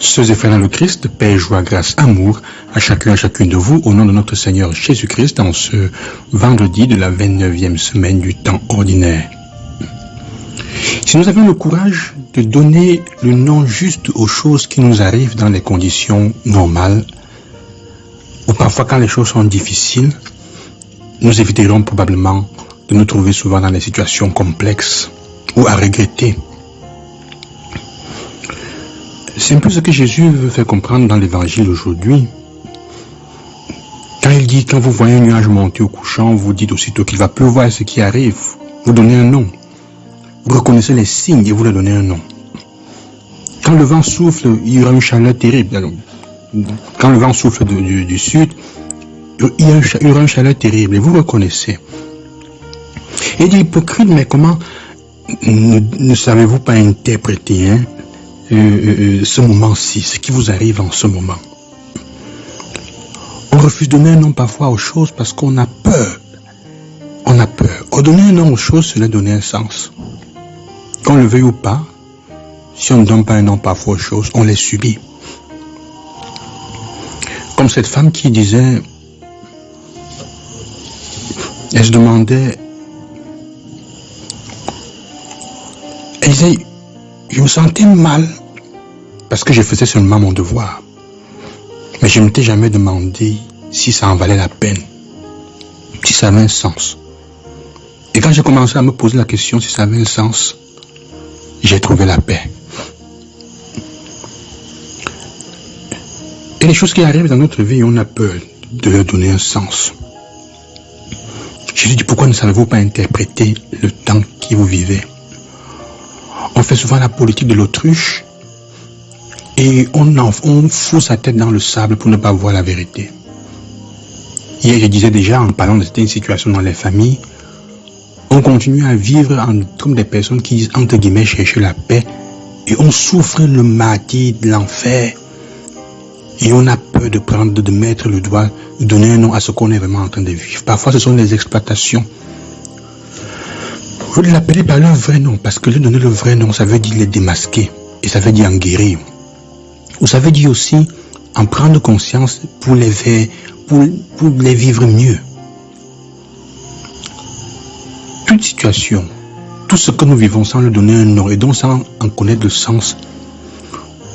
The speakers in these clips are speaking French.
Sœurs et frères dans le Christ, paix, joie, grâce, amour à chacun et à chacune de vous, au nom de notre Seigneur Jésus-Christ, en ce vendredi de la 29e semaine du temps ordinaire. Si nous avons le courage de donner le nom juste aux choses qui nous arrivent dans les conditions normales, ou parfois quand les choses sont difficiles, nous éviterons probablement de nous trouver souvent dans des situations complexes ou à regretter. C'est un peu ce que Jésus veut faire comprendre dans l'évangile aujourd'hui. Quand il dit, quand vous voyez un nuage monter au couchant, vous dites aussitôt qu'il va pleuvoir, ce qui arrive, vous donnez un nom. Vous reconnaissez les signes et vous leur donnez un nom. Quand le vent souffle, il y aura une chaleur terrible. Quand le vent souffle du sud, il y aura une chaleur terrible et vous reconnaissez. Et il dit, hypocrite, mais comment ne savez-vous pas interpréter ce moment-ci, ce qui vous arrive en ce moment? On refuse de donner un nom parfois aux choses parce qu'on a peur. On a peur. Donner un nom aux choses, c'est leur donner un sens. Qu'on le veuille ou pas, si on ne donne pas un nom parfois aux choses, on les subit. Comme cette femme qui disait, elle se demandait, elle disait, je me sentais mal parce que je faisais seulement mon devoir. Mais je ne m'étais jamais demandé si ça en valait la peine, si ça avait un sens. Et quand j'ai commencé à me poser la question si ça avait un sens, j'ai trouvé la paix. Et les choses qui arrivent dans notre vie, on a peur de leur donner un sens. Jésus dit, pourquoi ne savez-vous pas interpréter le temps que vous vivez? On fait souvent la politique de l'autruche et on fout sa tête dans le sable pour ne pas voir la vérité. Hier, je disais déjà, en parlant de cette situation dans les familles, on continue à vivre comme des personnes qui disent, entre guillemets, chercher la paix, et on souffre le martyre de l'enfer, et on a peur de mettre le doigt, de donner un nom à ce qu'on est vraiment en train de vivre. Parfois, ce sont des exploitations. Vous l'appelez par leur vrai nom, parce que lui donner le vrai nom, ça veut dire les démasquer, et ça veut dire en guérir. Ou ça veut dire aussi en prendre conscience pour les vivre mieux. Toute situation, tout ce que nous vivons sans lui donner un nom et donc sans en connaître le sens,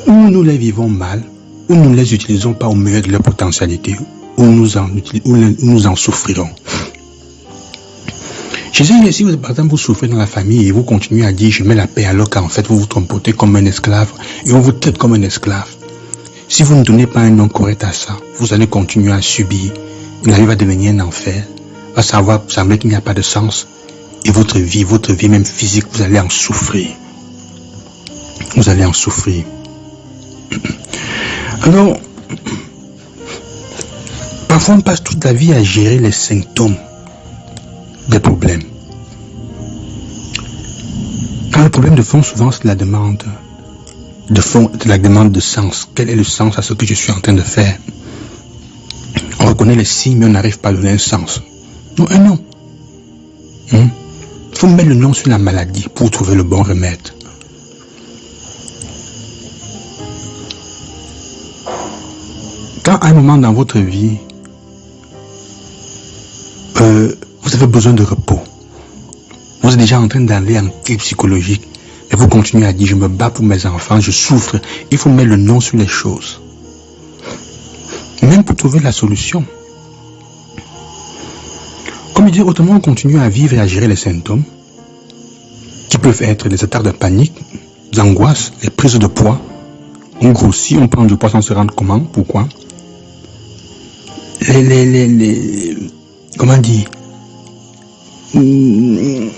ou nous les vivons mal, ou nous ne les utilisons pas au meilleur de leur potentialité, ou nous en souffrirons. Jésus dit, si par exemple vous souffrez dans la famille et vous continuez à dire je mets la paix alors qu'en fait vous vous comportez comme un esclave et on vous traite comme un esclave. Si vous ne donnez pas un nom correct à ça, vous allez continuer à subir. La vie va devenir un enfer, va sembler qu'il n'y a pas de sens. Et votre vie même physique, vous allez en souffrir. Vous allez en souffrir. Alors, parfois on passe toute la vie à gérer les symptômes des problèmes. Quand le problème de fond, souvent, c'est la demande de fond, la demande de sens. Quel est le sens à ce que je suis en train de faire? On reconnaît les signes, mais on n'arrive pas à donner un sens. Non, un nom. Il faut mettre le nom sur la maladie pour trouver le bon remède. Quand à un moment dans votre vie, vous avez besoin de repos, vous êtes déjà en train d'aller en crise psychologique et vous continuez à dire je me bats pour mes enfants, je souffre, il faut mettre le nom sur les choses. Même pour trouver la solution. Comme je dis, autrement on continue à vivre et à gérer les symptômes qui peuvent être des attaques de panique, des angoisses, les prises de poids. On grossit, on prend du poids sans se rendre comment, pourquoi. Comment dire, les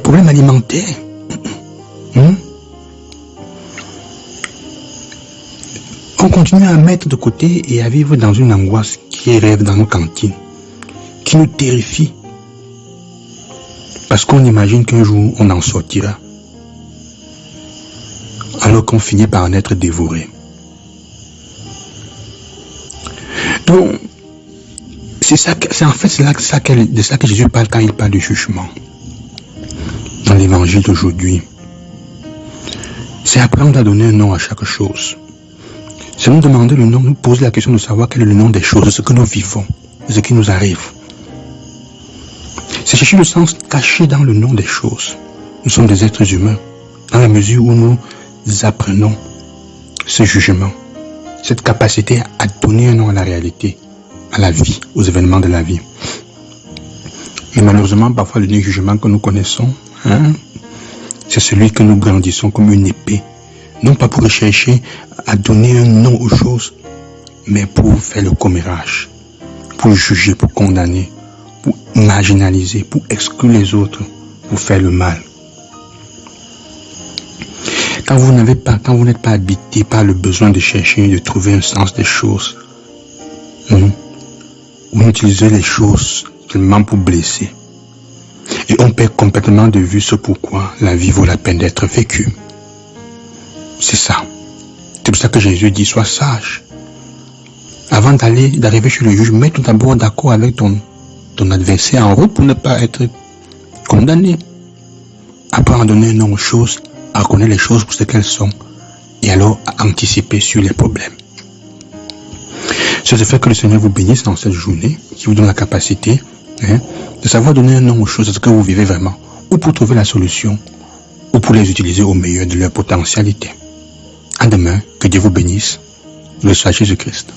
problèmes alimentaires. On continue à mettre de côté et à vivre dans une angoisse qui rêve dans nos cantines, qui nous terrifie. Parce qu'on imagine qu'un jour on en sortira. Alors qu'on finit par en être dévoré. Donc, c'est en fait de ça que Jésus parle quand il parle du jugement. Dans l'évangile d'aujourd'hui. C'est apprendre à donner un nom à chaque chose. C'est nous demander le nom, nous poser la question de savoir quel est le nom des choses, de ce que nous vivons, de ce qui nous arrive. C'est chercher le sens caché dans le nom des choses. Nous sommes des êtres humains, dans la mesure où nous apprenons ce jugement, cette capacité à donner un nom à la réalité, à la vie, aux événements de la vie. Mais malheureusement, parfois le jugement que nous connaissons, c'est celui que nous brandissons comme une épée. Non pas pour chercher à donner un nom aux choses, mais pour faire le commérage, pour juger, pour condamner, pour marginaliser, pour exclure les autres, pour faire le mal. Quand vous n'êtes pas habité par le besoin de chercher, de trouver un sens des choses, vous utilisez les choses seulement pour blesser. Et on perd complètement de vue ce pourquoi la vie vaut la peine d'être vécue. C'est ça. C'est pour ça que Jésus dit, sois sage. Avant d'arriver chez le juge, mets-toi d'abord d'accord avec ton adversaire en route pour ne pas être condamné. Apprends à donner un nom aux choses, à reconnaître les choses pour ce qu'elles sont, et alors à anticiper sur les problèmes. C'est ce fait que le Seigneur vous bénisse dans cette journée, qui vous donne la capacité de savoir donner un nom aux choses, à ce que vous vivez vraiment, ou pour trouver la solution, ou pour les utiliser au meilleur de leur potentialité. À demain, que Dieu vous bénisse, le soit Jésus-Christ.